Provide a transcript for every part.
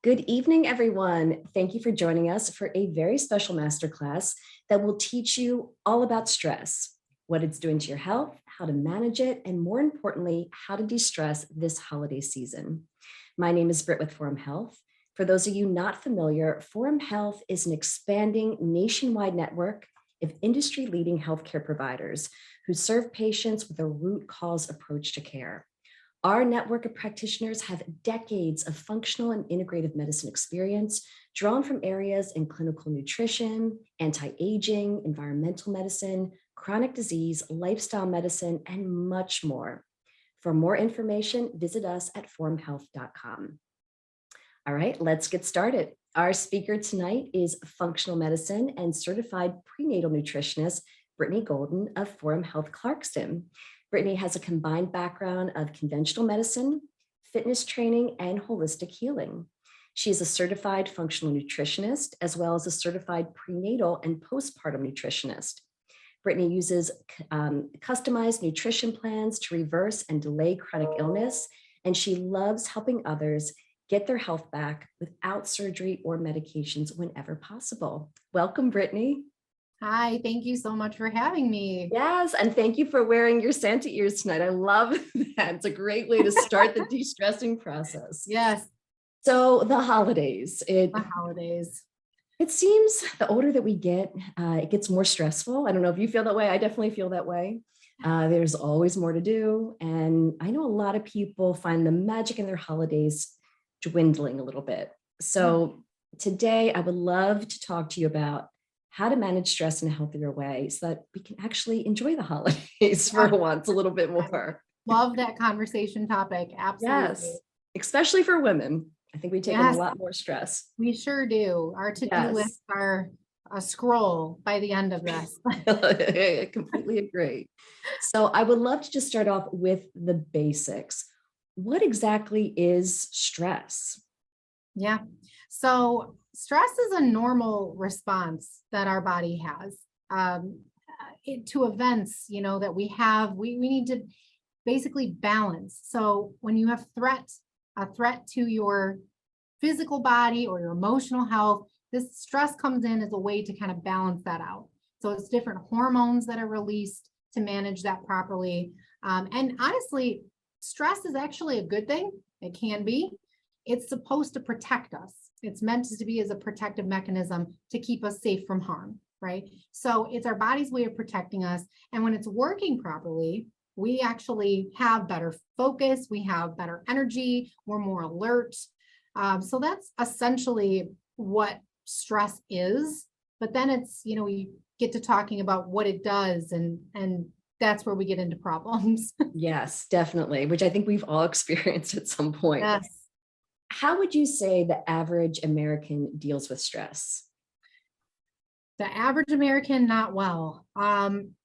Good evening, everyone. Thank you for joining us for a very special masterclass that will teach you all about stress, what it's doing to your health, how to manage it, and more importantly, how to de-stress this holiday season. My name is Britt with Forum Health. For those of you not familiar, Forum Health is an expanding nationwide network of industry-leading healthcare providers who serve patients with a root cause approach to care. Our network of practitioners have decades of functional and integrative medicine experience drawn from areas in clinical nutrition, anti-aging, environmental medicine, chronic disease, lifestyle medicine, and much more. For more information, visit us at forumhealth.com. All right, let's get started. Our speaker tonight is functional medicine and certified prenatal nutritionist, Brittany Golden of Forum Health Clarkston. Brittany has a combined background of conventional medicine, fitness training, and holistic healing. She is a certified functional nutritionist, as well as a certified prenatal and postpartum nutritionist. Brittany uses customized nutrition plans to reverse and delay chronic illness, and she loves helping others get their health back without surgery or medications whenever possible. Welcome, Brittany. Hi, thank you so much for having me. Yes, and thank you for wearing your Santa ears tonight. I love that. It's a great way to start the de-stressing process. Yes, So the holidays, the holidays. it seems the older that we get, it gets more stressful. I don't know if you feel that way. I definitely feel that way. There's always more to do. And I know a lot of people find the magic in their holidays dwindling a little bit. So today I would love to talk to you about how to manage stress in a healthier way so that we can actually enjoy the holidays for once a little bit more. Love that conversation topic. Absolutely. Yes, especially for women. I think we take on a lot more stress. We sure do. Our to-do lists are a scroll by the end of this. I completely agree. So I would love to just start off with the basics. What exactly is stress? Yeah. So stress is a normal response that our body has to events, that we have. We need to basically balance. So when you have a threat to your physical body or your emotional health, this stress comes in as a way to kind of balance that out. So it's different hormones that are released to manage that properly. And honestly, stress is actually a good thing. It can be. It's supposed to protect us. It's meant to be as a protective mechanism to keep us safe from harm, right? So it's our body's way of protecting us. And when it's working properly, we actually have better focus, we have better energy, we're more alert. So that's essentially what stress is. But then it's, we get to talking about what it does, and that's where we get into problems. Yes, definitely, which I think we've all experienced at some point. Yes. How would you say the average American deals with stress? The average American, not well.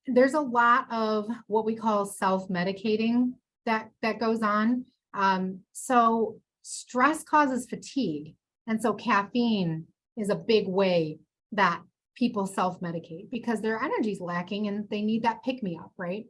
There's a lot of what we call self-medicating that goes on. So stress causes fatigue. And so caffeine is a big way that people self-medicate because their energy is lacking and they need that pick-me-up, right?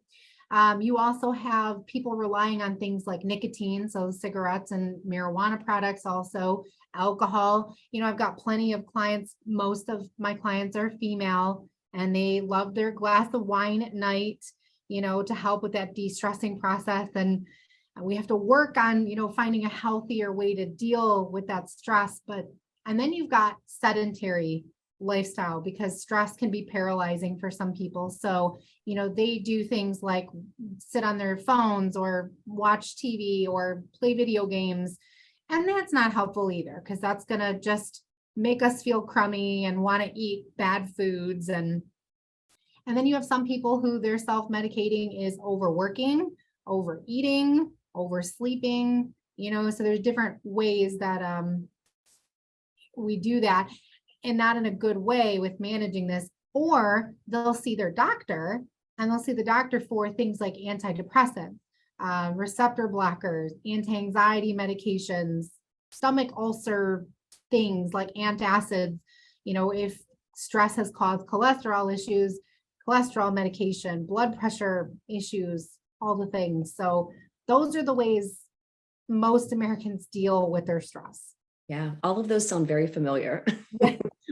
You also have people relying on things like nicotine, so cigarettes and marijuana products, also alcohol. I've got plenty of clients. Most of my clients are female and they love their glass of wine at night, to help with that de-stressing process. And we have to work on, finding a healthier way to deal with that stress. And then you've got sedentary lifestyle because stress can be paralyzing for some people. So, they do things like sit on their phones or watch TV or play video games. And that's not helpful either, because that's going to just make us feel crummy and want to eat bad foods. And then you have some people who their self-medicating is overworking, overeating, oversleeping, so there's different ways that we do that. And not in a good way with managing this, or they'll see their doctor and they'll see the doctor for things like antidepressants, receptor blockers, anti-anxiety medications, stomach ulcer things like antacids. If stress has caused cholesterol issues, cholesterol medication, blood pressure issues, all the things. So those are the ways most Americans deal with their stress. Yeah, all of those sound very familiar.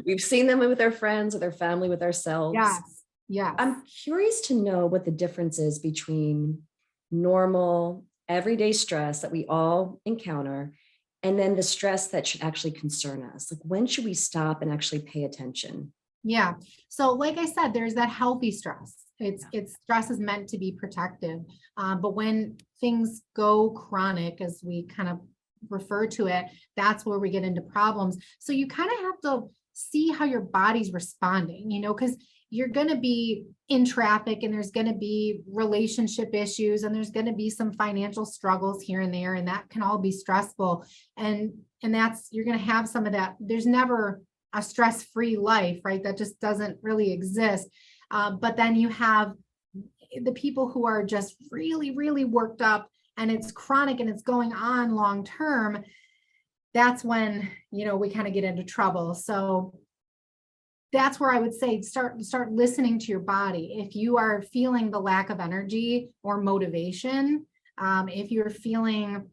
We've seen them with our friends, with our family, with ourselves. Yes, yes. I'm curious to know what the difference is between normal, everyday stress that we all encounter, and then the stress that should actually concern us. Like, when should we stop and actually pay attention? Yeah. So like I said, there's that healthy stress. It's stress is meant to be protective. But when things go chronic, as we kind of refer to it, that's where we get into problems. So you kind of have to see how your body's responding, because you're going to be in traffic and there's going to be relationship issues and there's going to be some financial struggles here and there, and that can all be stressful. And that's, you're going to have some of that. There's never a stress-free life, right? That just doesn't really exist. But then you have the people who are just really, really worked up and it's chronic and it's going on long term. That's when, we kind of get into trouble. So that's where I would say start listening to your body. If you are feeling the lack of energy or motivation, if you're feeling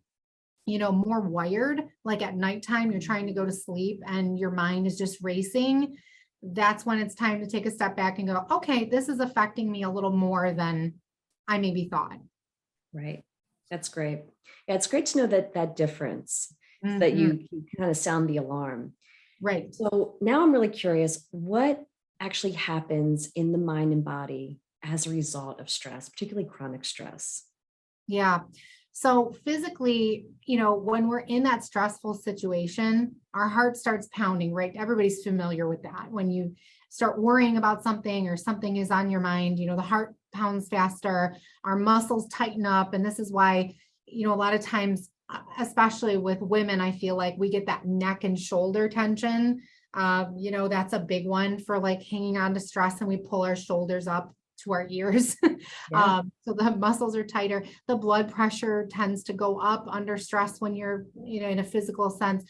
more wired, like at nighttime, you're trying to go to sleep and your mind is just racing, that's when it's time to take a step back and go, okay, this is affecting me a little more than I maybe thought. Right. That's great. Yeah, it's great to know that difference, so that Mhm. you kind of sound the alarm. Right. So now I'm really curious, what actually happens in the mind and body as a result of stress, particularly chronic stress? Yeah. So physically, when we're in that stressful situation, our heart starts pounding, right? Everybody's familiar with that. When you start worrying about something or something is on your mind, the heart pounds faster, our muscles tighten up. And this is why, a lot of times, especially with women, I feel like we get that neck and shoulder tension. That's a big one for like hanging on to stress, and we pull our shoulders up to our ears. Yeah. So the muscles are tighter. The blood pressure tends to go up under stress when you're, in a physical sense.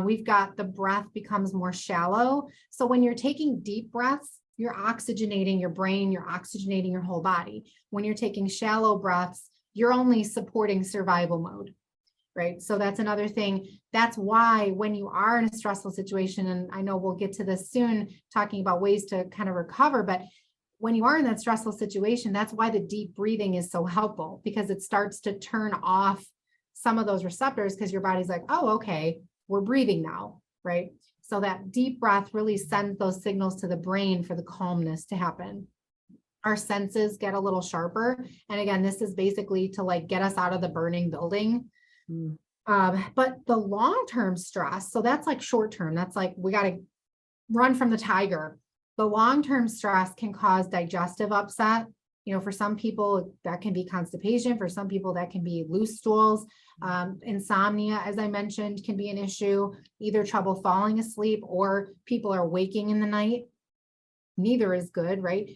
We've got the breath becomes more shallow. So when you're taking deep breaths, you're oxygenating your brain, you're oxygenating your whole body. When you're taking shallow breaths, you're only supporting survival mode. Right. So that's another thing. That's why when you are in a stressful situation, and I know we'll get to this soon, talking about ways to kind of recover, but when you are in that stressful situation, that's why the deep breathing is so helpful, because it starts to turn off some of those receptors, because your body's like, oh, okay, we're breathing now, right? So that deep breath really sends those signals to the brain for the calmness to happen. Our senses get a little sharper. And again, this is basically to like get us out of the burning building. Mm. But the long-term stress, so that's like short-term, that's like, we got to run from the tiger. The long-term stress can cause digestive upset. For some people that can be constipation. For some people that can be loose stools. Insomnia, as I mentioned, can be an issue, either trouble falling asleep or people are waking in the night. Neither is good, right?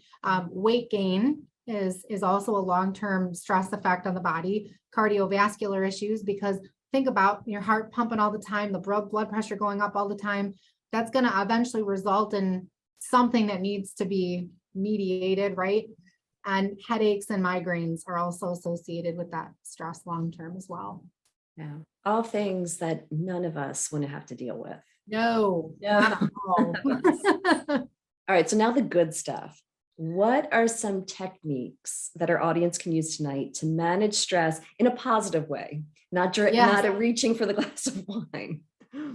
Weight gain is also a long-term stress effect on the body. Cardiovascular issues, because think about your heart pumping all the time, the blood pressure going up all the time. That's going to eventually result in something that needs to be mediated, right? And headaches and migraines are also associated with that stress long-term as well. Yeah. All things that none of us want to have to deal with. No, No. not at all. All right. So now the good stuff. What are some techniques that our audience can use tonight to manage stress in a positive way? Not Yes. not reaching for the glass of wine.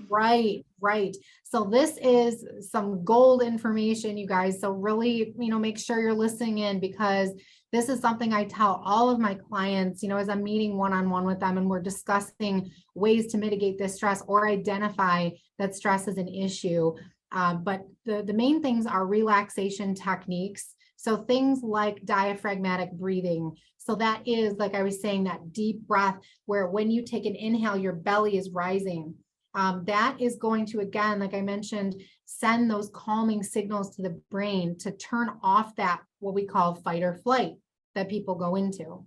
Right. So this is some gold information, you guys. So really, make sure you're listening in, because this is something I tell all of my clients, as I'm meeting one-on-one with them and we're discussing ways to mitigate this stress or identify that stress is an issue. But the main things are relaxation techniques. So things like diaphragmatic breathing. So that is, like I was saying, that deep breath where when you take an inhale, your belly is rising. That is going to, again, like I mentioned, send those calming signals to the brain to turn off that, what we call fight or flight that people go into.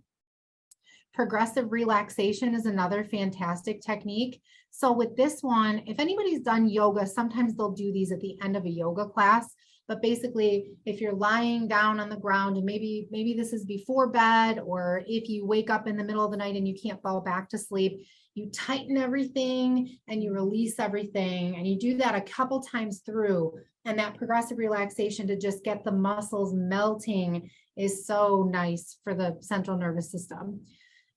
Progressive relaxation is another fantastic technique. So with this one, if anybody's done yoga, sometimes they'll do these at the end of a yoga class. but basically if you're lying down on the ground and maybe this is before bed, or if you wake up in the middle of the night and you can't fall back to sleep, you tighten everything and you release everything. And you do that a couple times through, and that progressive relaxation to just get the muscles melting is so nice for the central nervous system.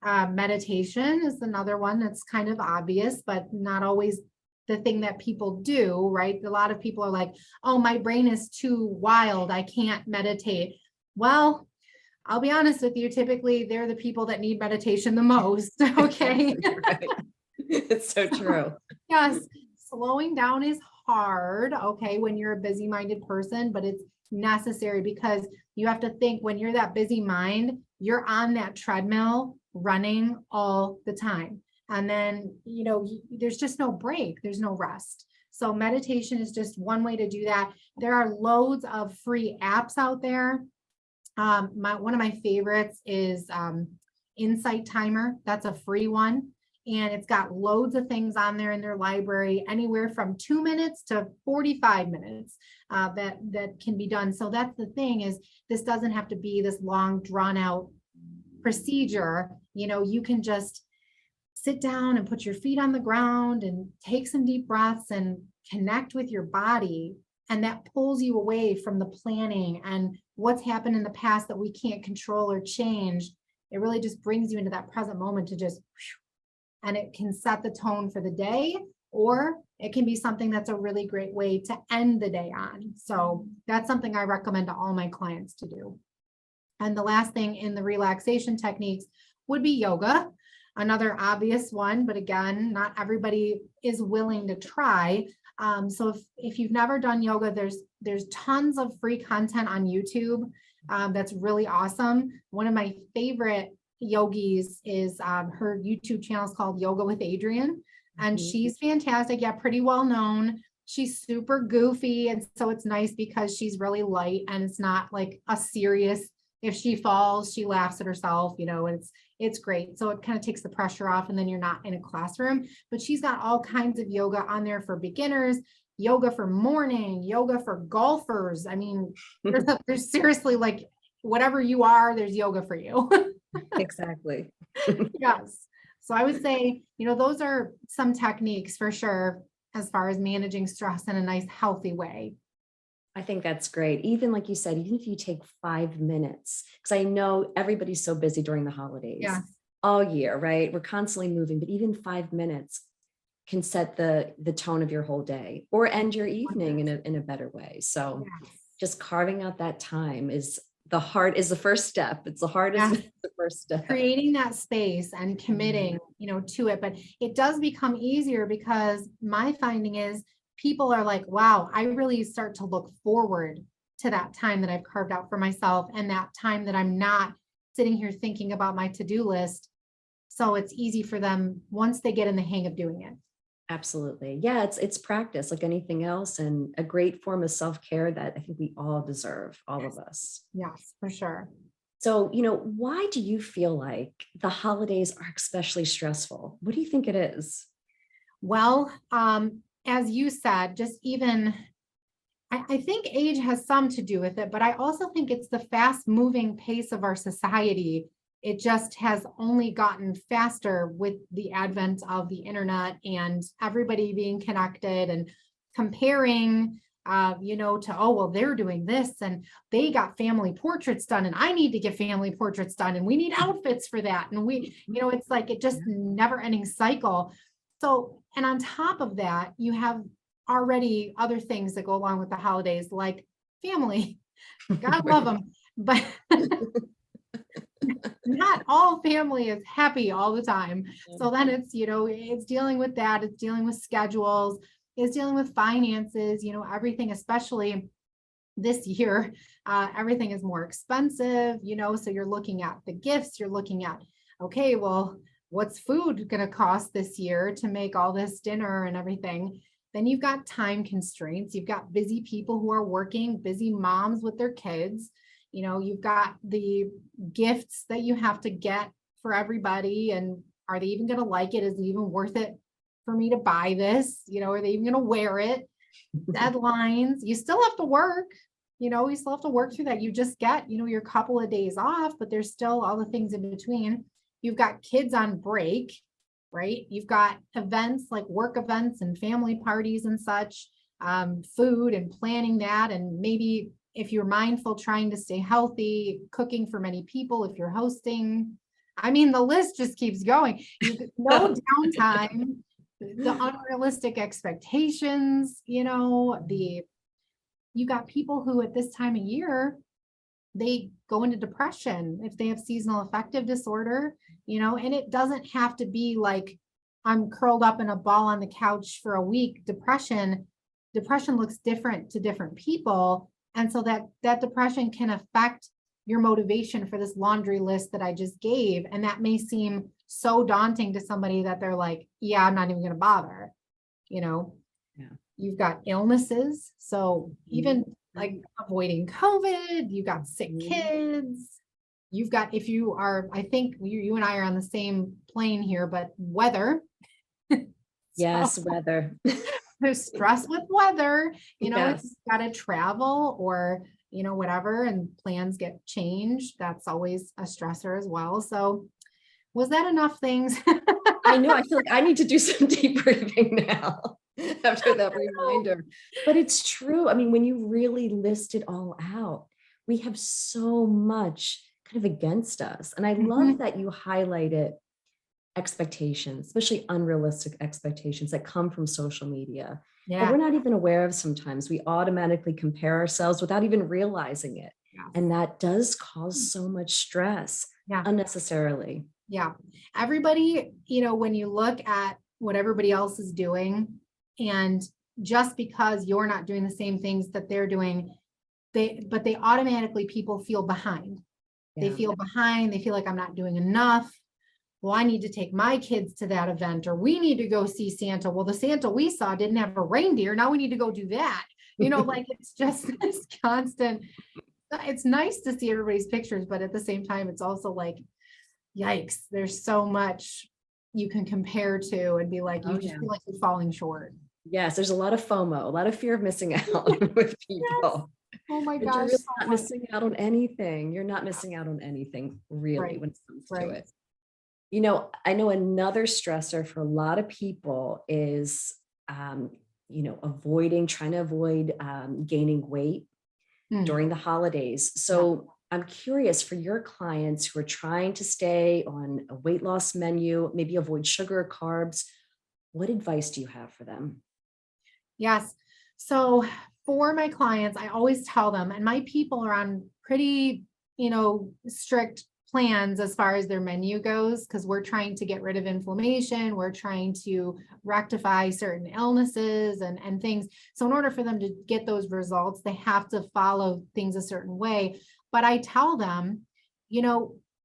Meditation is another one that's kind of obvious, but not always the thing that people do, right? A lot of people are like, oh, my brain is too wild, I can't meditate. Well, I'll be honest with you, typically they're the people that need meditation the most. Okay. Right. It's so true. Yes. Slowing down is hard. Okay. When you're a busy-minded person, but it's necessary, because you have to think, when you're that busy mind, you're on that treadmill running all the time. And then, there's just no break. There's no rest. So meditation is just one way to do that. There are loads of free apps out there. One of my favorites is Insight Timer. That's a free one. And it's got loads of things on there in their library, anywhere from 2 minutes to 45 minutes that can be done. So that's the thing, is this doesn't have to be this long drawn out procedure. You can just sit down and put your feet on the ground and take some deep breaths and connect with your body. And that pulls you away from the planning and what's happened in the past that we can't control or change. It really just brings you into that present moment to just, and it can set the tone for the day, or it can be something that's a really great way to end the day on. So that's something I recommend to all my clients to do. And the last thing in the relaxation techniques would be yoga. Another obvious one, but again, not everybody is willing to try. So if you've never done yoga, there's tons of free content on YouTube. That's really awesome. One of my favorite yogis is her YouTube channel is called Yoga with Adriene, and she's fantastic. Yeah, pretty well known. She's super goofy, and so it's nice because she's really light, and it's not like a serious. If she falls, she laughs at herself, and it's great. So it kind of takes the pressure off, and then you're not in a classroom. But she's got all kinds of yoga on there for beginners, yoga for morning, yoga for golfers. I mean, there's seriously, like, whatever you are, there's yoga for you. Exactly. Yes. So I would say, those are some techniques for sure, as far as managing stress in a nice, healthy way. I think that's great. Even like you said, even if you take 5 minutes, because I know everybody's so busy during the holidays all year, right? We're constantly moving, but even 5 minutes can set the tone of your whole day or end your evening in a better way. So just carving out that time is the first step. It's the hardest, the first step. Creating that space and committing, to it. But it does become easier, because my finding is people are like, wow, I really start to look forward to that time that I've carved out for myself, and that time that I'm not sitting here thinking about my to-do list. So it's easy for them once they get in the hang of doing it. Absolutely. Yeah, it's practice like anything else, and a great form of self-care that I think we all deserve, all of us. Yes, for sure. So, why do you feel like the holidays are especially stressful? What do you think it is? Well, as you said, just even, I think age has some to do with it, but I also think it's the fast moving pace of our society. It just has only gotten faster with the advent of the internet and everybody being connected and comparing, to, oh, well, they're doing this and they got family portraits done, and I need to get family portraits done, and we need outfits for that. And it's like it just never ending cycle. So, and on top of that, you have already other things that go along with the holidays, like family. God love them, but not all family is happy all the time. So then it's, it's dealing with that. It's dealing with schedules. It's dealing with finances, everything, especially this year, everything is more expensive, so you're looking at the gifts, you're looking at, okay, well, what's food going to cost this year to make all this dinner and everything? Then you've got time constraints. You've got busy people who are working, busy moms with their kids. You've got the gifts that you have to get for everybody. And are they even going to like it? Is it even worth it for me to buy this? Are they even going to wear it? Deadlines. You still have to work. you still have to work through that. You just get, your couple of days off, but there's still all the things in between. You've got kids on break, right? You've got events like work events and family parties and such, food and planning that. And maybe if you're mindful, trying to stay healthy, cooking for many people, if you're hosting, I mean, the list just keeps going. No downtime, the unrealistic expectations, you got people who at this time of year, they go into depression if they have seasonal affective disorder, and it doesn't have to be like I'm curled up in a ball on the couch for a week. Depression looks different to different people. And so that depression can affect your motivation for this laundry list that I just gave. And that may seem so daunting to somebody that they're like, yeah, I'm not even going to bother, Yeah. You've got illnesses. So even like avoiding COVID, you've got sick kids. You've got, if you are, I think you and I are on the same plane here, but weather. Yes, weather. There's stress with weather, Yes. it's got to travel or, whatever, and plans get changed. That's always a stressor as well. So was that enough things? I know. I feel like I need to do some deep breathing now after that reminder. But it's true. I mean, when you really list it all out, we have so much kind of against us. And I love that you highlighted expectations, especially unrealistic expectations that come from social media that we're not even aware of sometimes. We automatically compare ourselves without even realizing it. Yes. And that does cause so much stress unnecessarily. Yeah. Everybody, when you look at what everybody else is doing, and just because you're not doing the same things that they're doing, they automatically, people feel behind. They feel behind. They feel like I'm not doing enough. Well, I need to take my kids to that event, or we need to go see Santa. Well, the Santa we saw didn't have a reindeer. Now we need to go do that. Like it's just this constant, it's nice to see everybody's pictures, but at the same time, it's also like, yikes, there's so much you can compare to and be like, you just feel like you're falling short. Yes, there's a lot of FOMO, a lot of fear of missing out with people. Yes. Oh my gosh. You're really not missing out on anything. You're not missing out on anything, really, when it comes to it. I know another stressor for a lot of people is, trying to avoid gaining weight during the holidays. So I'm curious, for your clients who are trying to stay on a weight loss menu, maybe avoid sugar or carbs, what advice do you have for them? Yes. So for my clients, I always tell them, and my people are on pretty, strict plans as far as their menu goes, because we're trying to get rid of inflammation. We're trying to rectify certain illnesses and things. So in order for them to get those results, they have to follow things a certain way. But I tell them,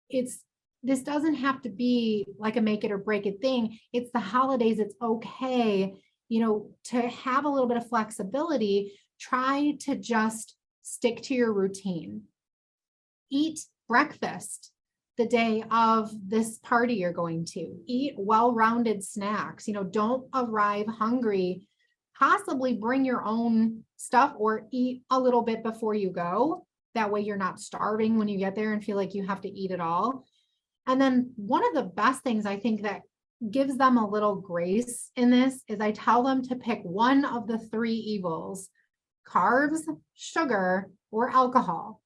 this doesn't have to be like a make it or break it thing. It's the holidays. It's okay, to have a little bit of flexibility. Try to just stick to your routine. Eat breakfast the day of this party you're going to. Eat well-rounded snacks. Don't arrive hungry. Possibly bring your own stuff or eat a little bit before you go. That way you're not starving when you get there and feel like you have to eat it all. And then one of the best things I think that gives them a little grace in this is I tell them to pick one of the three evils: carbs, sugar, or alcohol,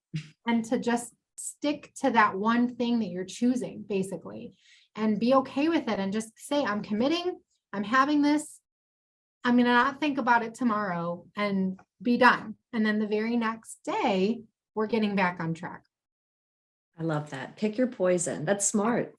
and to just stick to that one thing that you're choosing, basically, and be okay with it. And just say, I'm committing, I'm having this, I'm going to not think about it tomorrow, and be done. And then the very next day, we're getting back on track. I love that. Pick your poison. That's smart.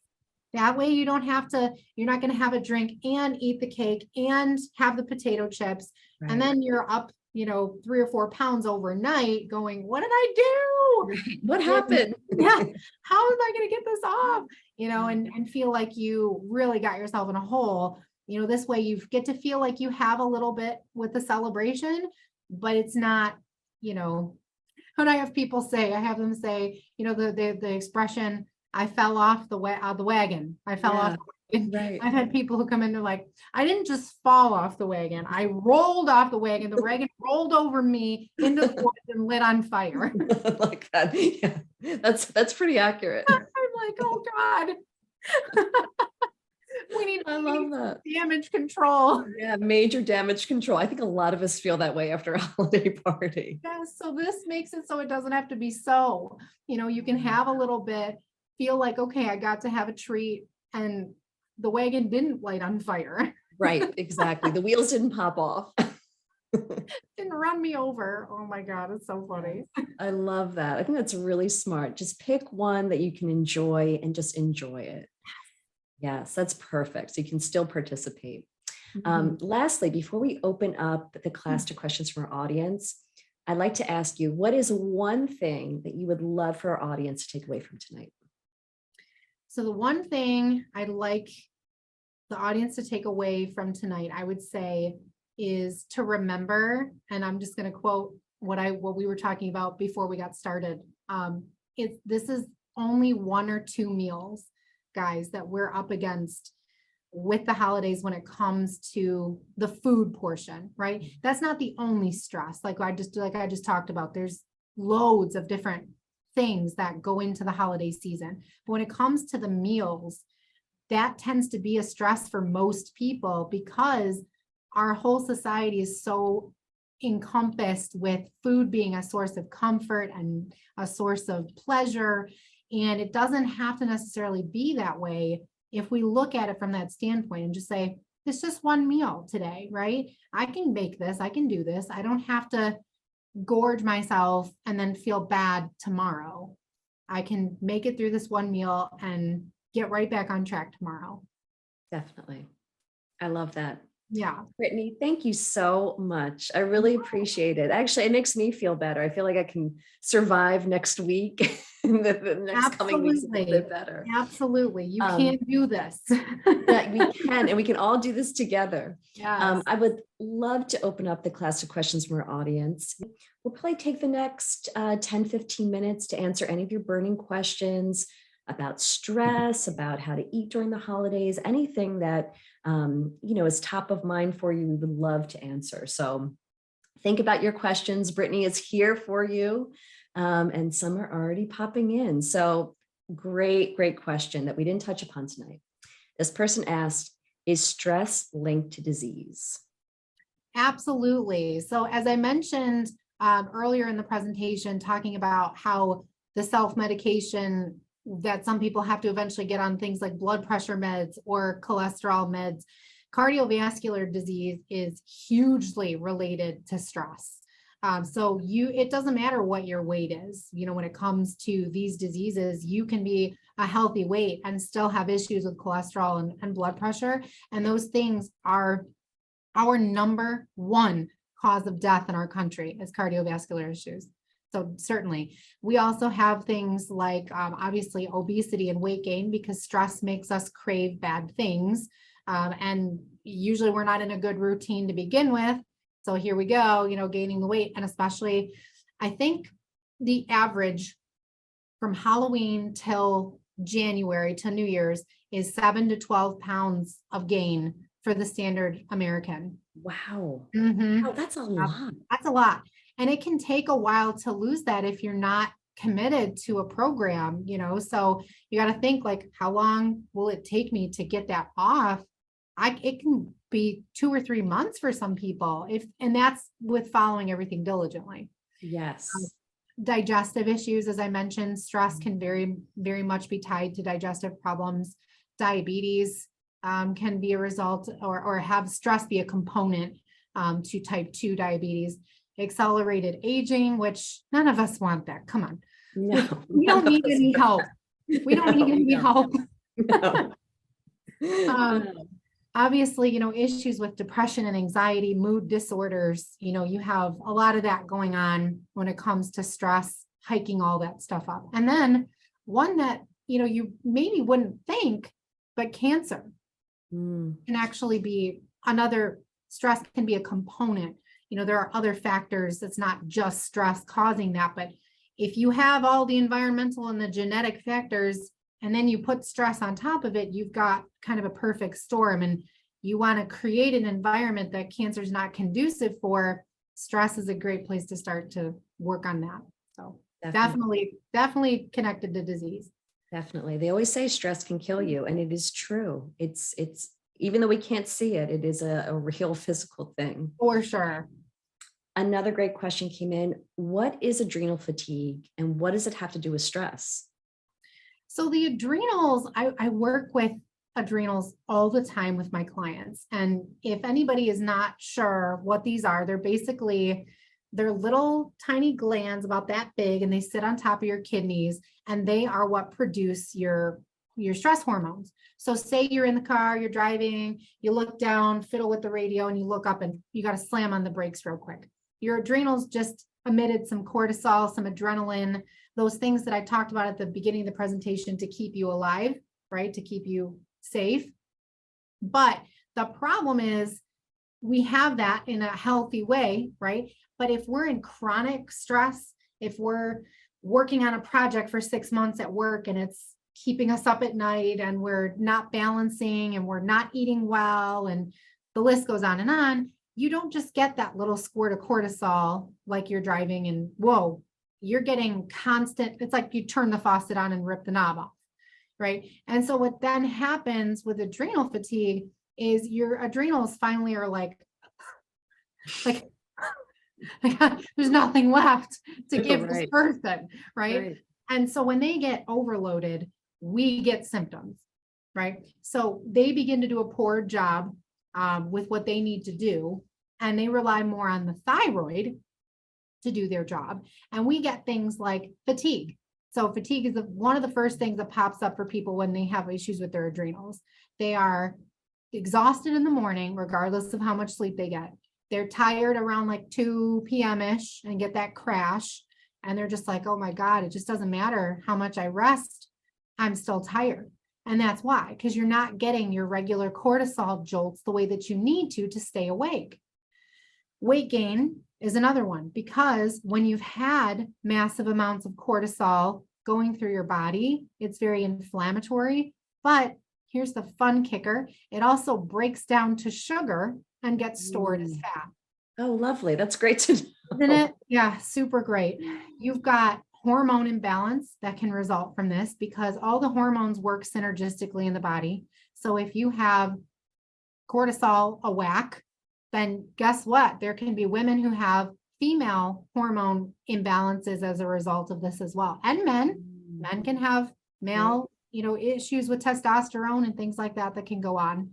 That way you're not going to have a drink and eat the cake and have the potato chips. Right. And then you're up, 3 or 4 pounds overnight going, what did I do? Right. What happened? Yeah. How am I going to get this off? And feel like you really got yourself in a hole. This way you get to feel like you have a little bit with the celebration, but it's not, when I have people say, I have them say, the expression, I fell off the wagon. I fell off. Right. I've had people who come in, they're like, I didn't just fall off the wagon. I rolled off the wagon. The wagon rolled over me into the woods and lit on fire. Like that. Yeah. That's pretty accurate. I'm like, oh God. We need I love that. damage control. Yeah, major damage control. I think a lot of us feel that way after a holiday party. Yeah, so this makes it so it doesn't have to be so, you can have a little bit, feel like, okay, I got to have a treat and the wagon didn't light on fire. Right, exactly. The wheels didn't pop off. Didn't run me over. Oh my God, it's so funny. I love that. I think that's really smart. Just pick one that you can enjoy and just enjoy it. Yes, that's perfect. So you can still participate. Lastly, before we open up the class to questions from our audience, I'd like to ask you, what is one thing that you would love for our audience to take away from tonight? So the one thing I'd like the audience to take away from tonight, I would say, is to remember, and I'm just going to quote what we were talking about before we got started. This is only 1 or 2 meals, guys, that we're up against with the holidays when it comes to the food portion, right? That's not the only stress. Like I just talked about, there's loads of different things that go into the holiday season. But when it comes to the meals, that tends to be a stress for most people because our whole society is so encompassed with food being a source of comfort and a source of pleasure. And it doesn't have to necessarily be that way if we look at it from that standpoint and just say, it's just one meal today, right? I can make this, I can do this. I don't have to gorge myself and then feel bad tomorrow. I can make it through this one meal and get right back on track tomorrow. Definitely. I love that. Yeah. Brittany, thank you so much. I really appreciate it. Actually, it makes me feel better. I feel like I can survive next week. the next coming weeks a little bit better. Absolutely. You can't do this. Yeah, we can, and we can all do this together. Yes. I would love to open up the class to questions from our audience. We'll probably take the next 10, 15 minutes to answer any of your burning questions about stress, about how to eat during the holidays, anything that is top of mind for you, we would love to answer. So think about your questions. Brittany is here for you. And some are already popping in. So great question that we didn't touch upon tonight. This person asked, is stress linked to disease? Absolutely. So as I mentioned earlier in the presentation, talking about how the self-medication that some people have to eventually get on things like blood pressure meds or cholesterol meds, cardiovascular disease is hugely related to stress. So it doesn't matter what your weight is, when it comes to these diseases, you can be a healthy weight and still have issues with cholesterol and blood pressure. And those things are our number 1 cause of death in our country is cardiovascular issues. So certainly, we also have things like obviously obesity and weight gain because stress makes us crave bad things. And usually we're not in a good routine to begin with. So here we go, gaining the weight. And especially, I think the average from Halloween till January to New Year's is 7 to 12 pounds of gain for the standard American. Wow. Mm-hmm. Wow, that's a lot. That's a lot. And it can take a while to lose that if you're not committed to a program, so you got to think like, how long will it take me to get that off? It can be 2 or 3 months for some people, and that's with following everything diligently. Yes. Digestive issues, as I mentioned, stress can very, very much be tied to digestive problems. Diabetes can be a result or have stress be a component to type 2 diabetes. Accelerated aging, which none of us want that. Come on. No, we don't need any help. We don't need any help. No. Obviously, issues with depression and anxiety, mood disorders, you have a lot of that going on when it comes to stress, hiking all that stuff up. And then one that, you maybe wouldn't think, but cancer can actually be another. Stress can be a component. There are other factors. It's not just stress causing that, but if you have all the environmental and the genetic factors and then you put stress on top of it, you've got kind of a perfect storm. And you want to create an environment that cancer is not conducive for. Stress is a great place to start to work on that. So definitely connected to disease. Definitely. They always say stress can kill you, and it is true. It's even though we can't see it, it is a real physical thing. For sure. Another great question came in. What is adrenal fatigue and what does it have to do with stress? So the adrenals, I work with adrenals all the time with my clients. And if anybody is not sure what these are, they're little tiny glands about that big, and they sit on top of your kidneys, and they are what produce your stress hormones. So say you're in the car, you're driving, you look down, fiddle with the radio, and you look up and you got to slam on the brakes real quick. Your adrenals just emitted some cortisol, some adrenaline, those things that I talked about at the beginning of the presentation to keep you alive, right? To keep you safe. But the problem is we have that in a healthy way, right? But if we're in chronic stress, if we're working on a project for 6 months at work and it's keeping us up at night and we're not balancing and we're not eating well and the list goes on, you don't just get that little squirt of cortisol like you're driving and whoa, you're getting constant. It's like you turn the faucet on and rip the knob off, right? And so what then happens with adrenal fatigue is your adrenals finally are like there's nothing left to give this person, right? And so when they get overloaded, we get symptoms, right? So they begin to do a poor job with what they need to do, and they rely more on the thyroid to do their job. And we get things like fatigue. So fatigue is one of the first things that pops up for people when they have issues with their adrenals. They are exhausted in the morning, regardless of how much sleep they get. They're tired around like 2 p.m.-ish and get that crash. And they're just like, oh my God, it just doesn't matter how much I rest. I'm still tired. And that's why, because you're not getting your regular cortisol jolts the way that you need to stay awake. Weight gain is another one, because when you've had massive amounts of cortisol going through your body, it's very inflammatory. But here's the fun kicker. It also breaks down to sugar and gets stored as fat. Oh, lovely. That's great to know. Isn't it? Yeah, super great. You've got hormone imbalance that can result from this because all the hormones work synergistically in the body. So if you have cortisol a whack, then guess what? There can be women who have female hormone imbalances as a result of this as well. And men can have male, issues with testosterone and things like that can go on.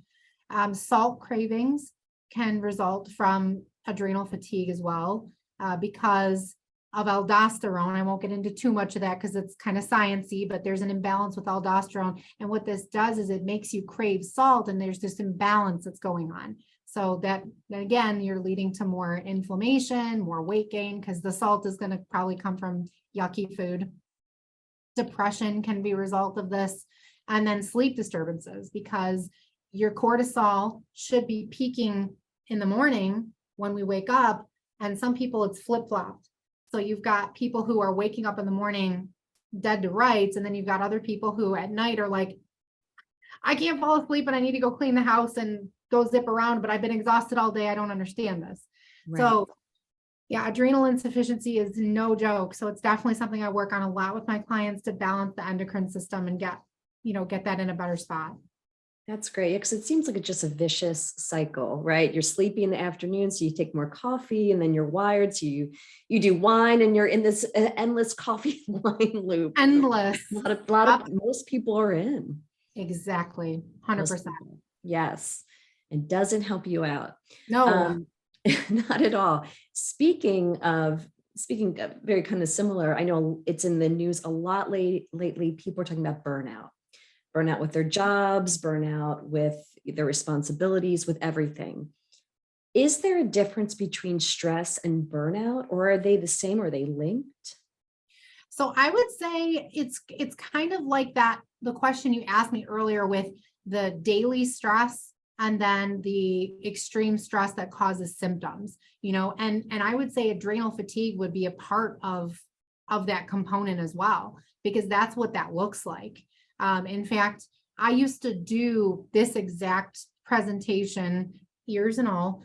Salt cravings can result from adrenal fatigue as well, because of aldosterone. I won't get into too much of that because it's kind of sciencey, but there's an imbalance with aldosterone. And what this does is it makes you crave salt, and there's this imbalance that's going on. So that again, you're leading to more inflammation, more weight gain, because the salt is going to probably come from yucky food. Depression can be a result of this. And then sleep disturbances, because your cortisol should be peaking in the morning when we wake up. And some people it's flip-flopped. So you've got people who are waking up in the morning dead to rights. And then you've got other people who at night are like, I can't fall asleep and I need to go clean the house and go zip around, but I've been exhausted all day. I don't understand this. Right. So yeah, adrenal insufficiency is no joke. So it's definitely something I work on a lot with my clients to balance the endocrine system and get that in a better spot. That's great. Because it seems like it's just a vicious cycle, right? You're sleepy in the afternoon, so you take more coffee, and then you're wired. So you do wine, and you're in this endless coffee wine loop. Endless. Most people are in. Exactly. 100%. Yes. It doesn't help you out. No. Not at all. Speaking of very kind of similar, I know it's in the news a lot lately. People are talking about burnout with their jobs, burnout with their responsibilities, with everything. Is there a difference between stress and burnout, or are they the same? Or are they linked? So I would say it's kind of like that, the question you asked me earlier with the daily stress and then the extreme stress that causes symptoms, and I would say adrenal fatigue would be a part of that component as well, because that's what that looks like. In fact, I used to do this exact presentation, ears and all,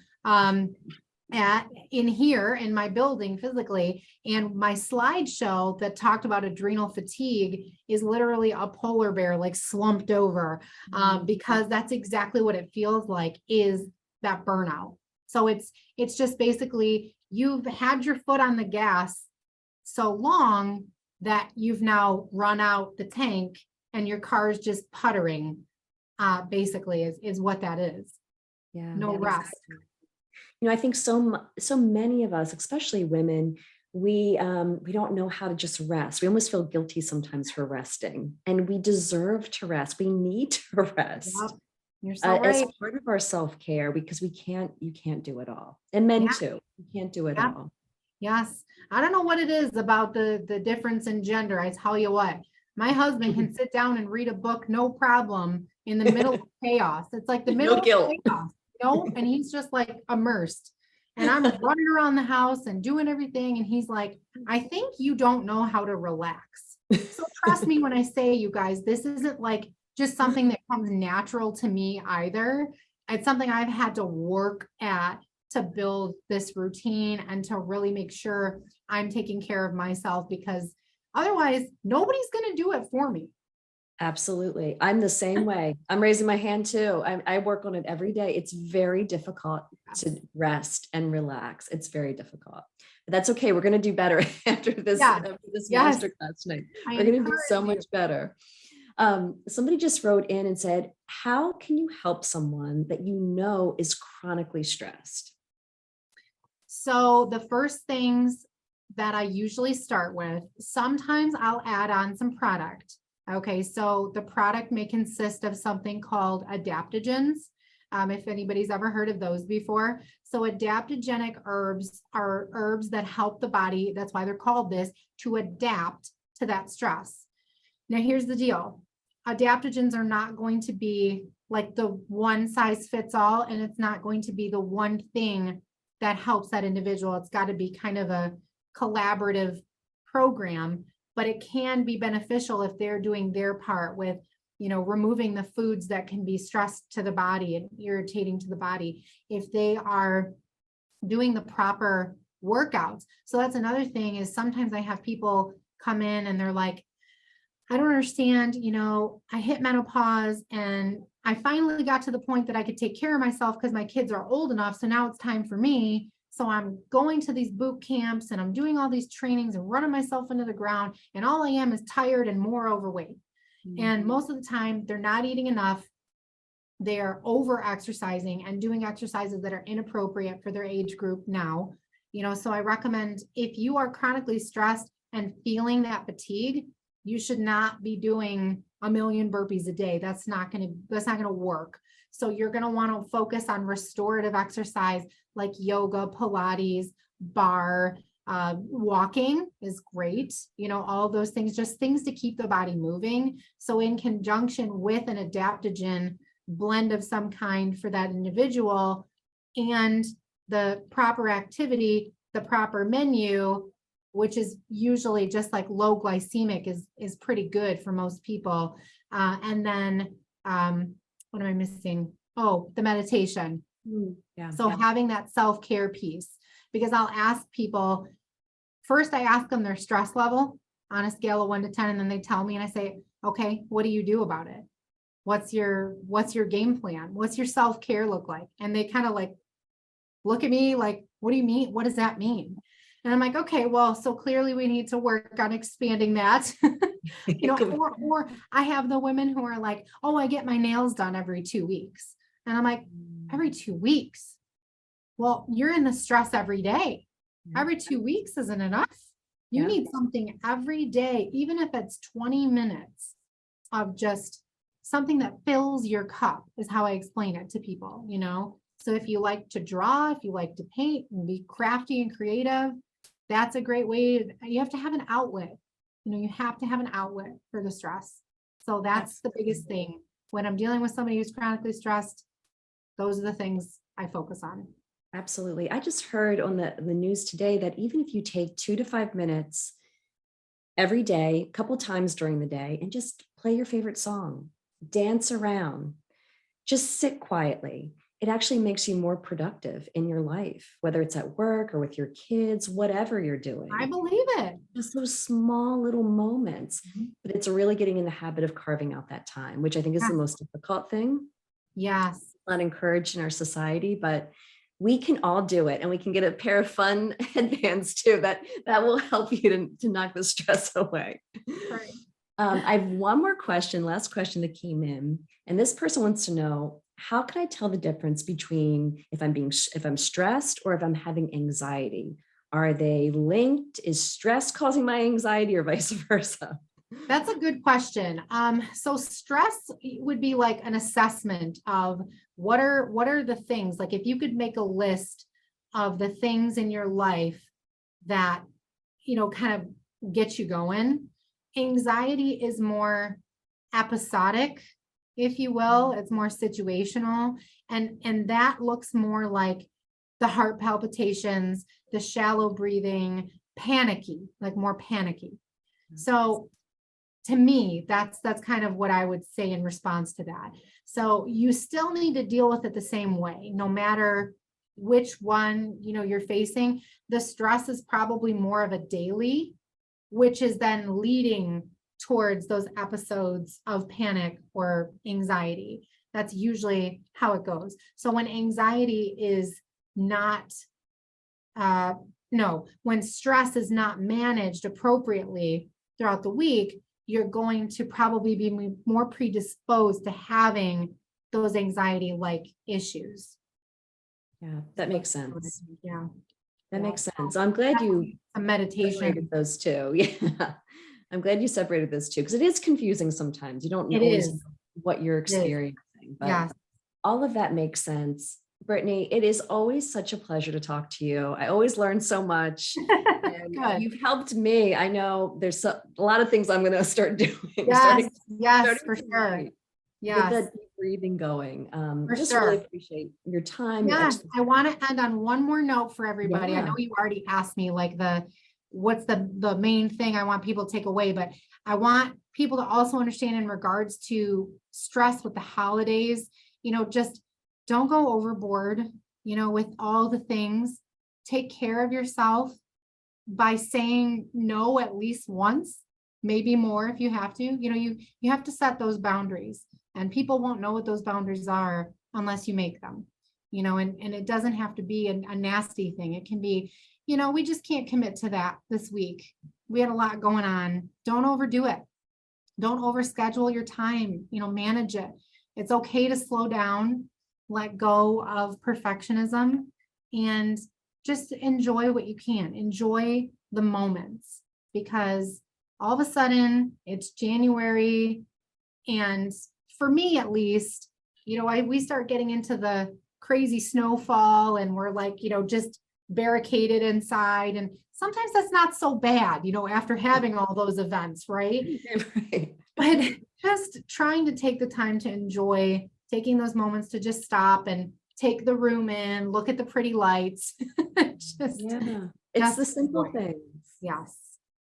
in here in my building physically, and my slideshow that talked about adrenal fatigue is literally a polar bear like slumped over, because that's exactly what it feels like, is that burnout. So it's just basically you've had your foot on the gas so long that you've now run out the tank and your car is just puttering, basically is what that is. Yeah. No rest. I think so many of us, especially women, we don't know how to just rest. We almost feel guilty sometimes for resting, and we deserve to rest. We need to rest. Yep. You're so right. As part of our self-care, because you can't do it all. And men Yeah. too, you can't do it Yeah. all. Yes. I don't know what it is about the difference in gender. I tell you what, my husband can sit down and read a book, no problem, in the middle of chaos. It's like the middle No of guilt. chaos, and he's just like immersed. And I'm running around the house and doing everything. And he's like, I think you don't know how to relax. So trust me when I say, you guys, this isn't like just something that comes natural to me either. It's something I've had to work at to build this routine and to really make sure I'm taking care of myself, because otherwise nobody's going to do it for me. Absolutely. I'm the same way. I'm raising my hand too. I work on it every day. It's very difficult to rest and relax. It's very difficult, but that's okay. We're going to do better after this, masterclass tonight. We're going to do so much better. Somebody just wrote in and said, how can you help someone that you know is chronically stressed? So the first things that I usually start with, sometimes I'll add on some product. Okay, so the product may consist of something called adaptogens. If anybody's ever heard of those before. So adaptogenic herbs are herbs that help the body, that's why they're called this, to adapt to that stress. Now, here's the deal. Adaptogens are not going to be like the one size fits all, and it's not going to be the one thing that helps that individual. It's got to be kind of a collaborative program, but it can be beneficial if they're doing their part with, removing the foods that can be stressed to the body and irritating to the body, if they are doing the proper workouts. So that's another thing, is sometimes I have people come in and they're like, I don't understand, I hit menopause and I finally got to the point that I could take care of myself because my kids are old enough. So now it's time for me. So I'm going to these boot camps and I'm doing all these trainings and running myself into the ground. And all I am is tired and more overweight. Mm-hmm. And most of the time they're not eating enough. They're over exercising and doing exercises that are inappropriate for their age group now. So I recommend, if you are chronically stressed and feeling that fatigue, you should not be doing a million burpees a day. That's not going to work. So you're going to want to focus on restorative exercise like yoga, Pilates, bar, walking is great. All those things, just things to keep the body moving. So in conjunction with an adaptogen blend of some kind for that individual, and the proper activity, the proper menu, which is usually just like low glycemic, is pretty good for most people. And then what am I missing? Oh, the meditation. Yeah. So having that self-care piece, because I'll ask people, first I ask them their stress level on a scale of 1 to 10, and then they tell me, and I say, okay, what do you do about it? What's your game plan? What's your self-care look like? And they kind of like look at me like, what do you mean? What does that mean? And I'm like, okay, well, so clearly we need to work on expanding that. Or I have the women who are like, oh, I get my nails done every 2 weeks. And I'm like, every 2 weeks? Well, you're in the stress every day. Every 2 weeks isn't enough. You need something every day, even if it's 20 minutes of just something that fills your cup, is how I explain it to people, So if you like to draw, if you like to paint and be crafty and creative, that's a great way. You have to have an outlet. You have to have an outlet for the stress. So that's the biggest thing. When I'm dealing with somebody who's chronically stressed, those are the things I focus on. Absolutely. I just heard on the news today that even if you take 2 to 5 minutes every day, a couple times during the day, and just play your favorite song, dance around, just sit quietly. It actually makes you more productive in your life, whether it's at work or with your kids, whatever you're I doing. believe it. Just those small little moments, Mhm. but it's really getting in the habit of carving out that time, which I think is the Yes. most difficult thing. Yes. Not encouraged in our society, but we can all do it. And we can get a pair of fun headbands too, that will help you to knock the stress away. Right. I have one more question, last question that came in. And this person wants to know, how can I tell the difference between if I'm stressed or if I'm having anxiety? Are they linked? Is stress causing my anxiety or vice versa? That's a good question. So stress would be like an assessment of what are the things, like if you could make a list of the things in your life that, kind of get you going. Anxiety is more episodic, if you will. It's more situational. And that looks more like the heart palpitations, the shallow breathing, panicky, like more panicky. So to me, that's kind of what I would say in response to that. So you still need to deal with it the same way, no matter which one, you're facing. The stress is probably more of a daily, which is then leading towards those episodes of panic or anxiety. That's usually how it goes. So when anxiety is not, no, when stress is not managed appropriately throughout the week, you're going to probably be more predisposed to having those anxiety-like issues. Yeah, that makes sense. Yeah. That Yeah. makes sense. I'm glad you A meditation. separated those two. Yeah. I'm glad you separated those two because it is confusing sometimes. You don't It always is. know what you're experiencing, but Yes. all of that makes sense. Brittany, it is always such a pleasure to talk to you. I always learn so much. And Good. you've helped me. I know there's a lot of things I'm going to start doing. Yes. Yes, starting for sure. tonight. Get Yes, that deep breathing going. for Just really sure. appreciate your time, your Yes, expertise. I want to end on one more note for everybody. I Yeah. know you already asked me like what's the main thing I want people to take away, but I want people to also understand in regards to stress with the holidays, just don't go overboard, with all the things. Take care of yourself by saying no at least once, maybe more if you have to. You have to set those boundaries, and people won't know what those boundaries are unless you make them. And it doesn't have to be a nasty thing. It can be, we just can't commit to that this week. We had a lot going on. Don't overdo it. Don't overschedule your time, manage it. It's okay to slow down, let go of perfectionism, and just enjoy what you can. Enjoy the moments, because all of a sudden it's January. And for me, at least, we start getting into the crazy snowfall, and we're like, just barricaded inside. And sometimes that's not so bad, after having all those events, right? Right. But just trying to take the time to enjoy taking those moments to just stop and take the room in, look at the pretty lights. Yeah. It's the simple enjoy. things. Yes.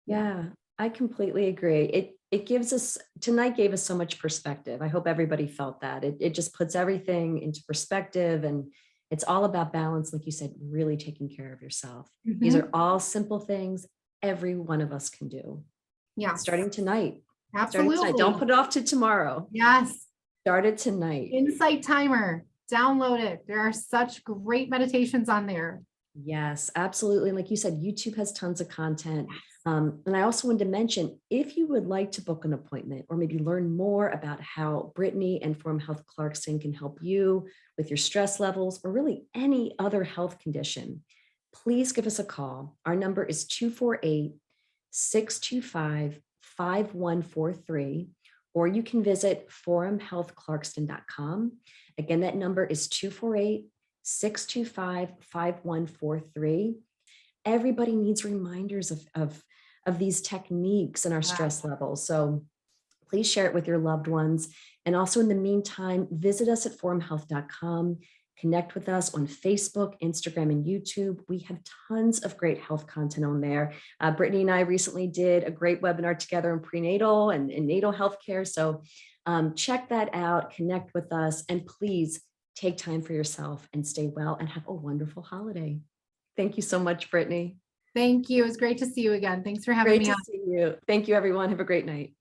Yeah, I completely agree. It gives us, tonight gave us so much perspective. I hope everybody felt that. It just puts everything into perspective, and it's all about balance, like you said, really taking care of yourself. These Mhm. are all simple things every one of us can do. Yeah. Starting tonight. Absolutely. Don't put it off to tomorrow. Yes. Start it tonight. Insight timer. Download it. There are such great meditations on there. Yes, absolutely. And like you said, YouTube has tons of content. And I also wanted to mention, if you would like to book an appointment or maybe learn more about how Brittany and Forum Health Clarkston can help you with your stress levels or really any other health condition, please give us a call. Our number is 248-625-5143, or you can visit forumhealthclarkston.com. Again, that number is 248-625-5143. Everybody needs reminders of these techniques and our stress levels. So please share it with your loved ones. And also in the meantime, visit us at forumhealth.com. Connect with us on Facebook, Instagram, and YouTube. We have tons of great health content on there. Brittany and I recently did a great webinar together on prenatal and natal healthcare. So check that out, connect with us, and please take time for yourself and stay well and have a wonderful holiday. Thank you so much, Brittany. Thank you. It was great to see you again. Thanks for having Great me to on. see you. Thank you, everyone. Have a great night.